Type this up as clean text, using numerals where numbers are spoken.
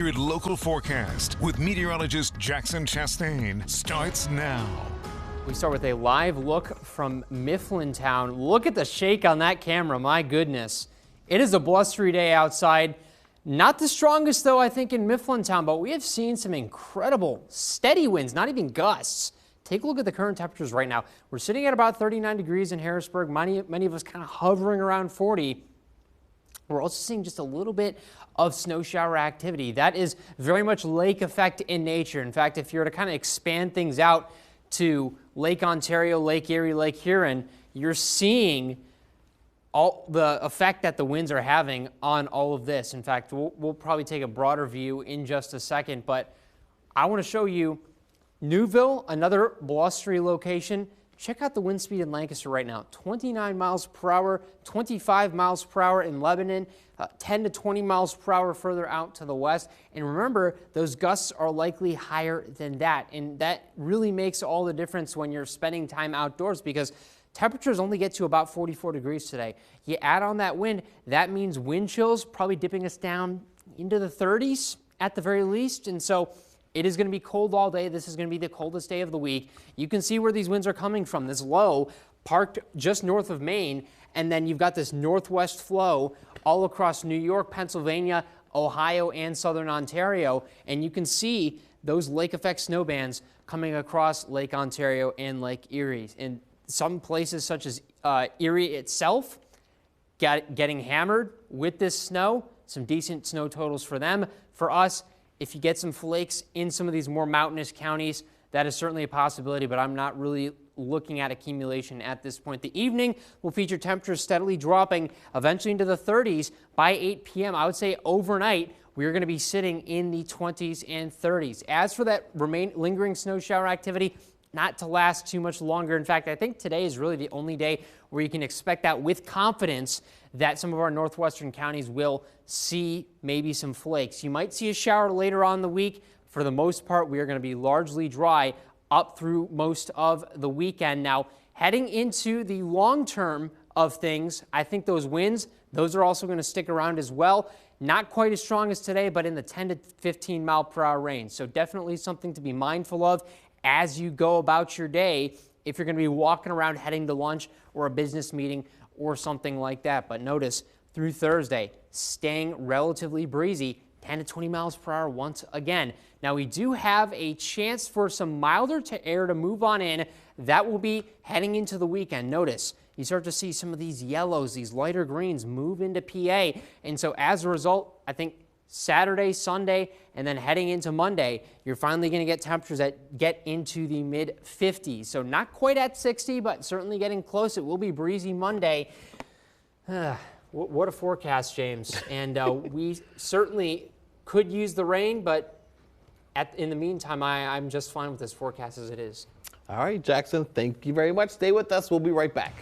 Your local forecast with meteorologist Jackson Chastain starts now. We start with a live look from Mifflintown. Look at the shake on that camera, my goodness. It is a blustery day outside. Not the strongest though, I think, in Mifflintown, but we have seen some incredible steady winds, not even gusts. Take a look at the current temperatures right now. We're sitting at about 39 degrees in Harrisburg, many of us kind of hovering around 40. We're also seeing just a little bit of snow shower activity. That is very much lake effect in nature. In fact, if you were to kind of expand things out to Lake Ontario, Lake Erie, Lake Huron, you're seeing all the effect that the winds are having on all of this. In fact, we'll probably take a broader view in just a second, but I want to show you Newville, another blustery location. Check out the wind speed in Lancaster right now, 29 miles per hour, 25 miles per hour in Lebanon, 10 to 20 miles per hour further out to the west. And remember, those gusts are likely higher than that. And that really makes all the difference when you're spending time outdoors, because temperatures only get to about 44 degrees today. You add on that wind, that means wind chills probably dipping us down into the 30s at the very least. And so it is going to be cold all day. This is going to be the coldest day of the week. You can see where these winds are coming from. This low parked just north of Maine, and then you've got this northwest flow all across New York, Pennsylvania, Ohio, and southern Ontario. And you can see those lake effect snow bands coming across Lake Ontario and Lake Erie. In some places, such as Erie itself, getting hammered with this snow. Some decent snow totals for them. For us, if you get some flakes in some of these more mountainous counties, that is certainly a possibility, but I'm not really looking at accumulation at this point. The evening will feature temperatures steadily dropping eventually into the 30s by 8 p.m. I would say overnight, we're going to be sitting in the 20s and 30s. As for that lingering snow shower activity, not to last too much longer. In fact, I think today is really the only day where you can expect that with confidence that some of our northwestern counties will see maybe some flakes. You might see a shower later on in the week. For the most part, we are going to be largely dry up through most of the weekend. Now, heading into the long term of things, I think those winds, those are also going to stick around as well. Not quite as strong as today, but in the 10 to 15 mile per hour range. So definitely something to be mindful of as you go about your day if you're going to be walking around heading to lunch or a business meeting or something like that. But notice through Thursday, staying relatively breezy, 10 to 20 miles per hour once again. Now we do have a chance for some milder air to move on in. That will be heading into the weekend. Notice you start to see some of these yellows, these lighter greens move into PA. And so as a result, I think Saturday, Sunday, and then heading into Monday, you're finally going to get temperatures that get into the mid-50s. So not quite at 60, but certainly getting close. It will be breezy Monday. What a forecast, James. And we certainly could use the rain, but in the meantime, I'm just fine with this forecast as it is. All right, Jackson, thank you very much. Stay with us. We'll be right back.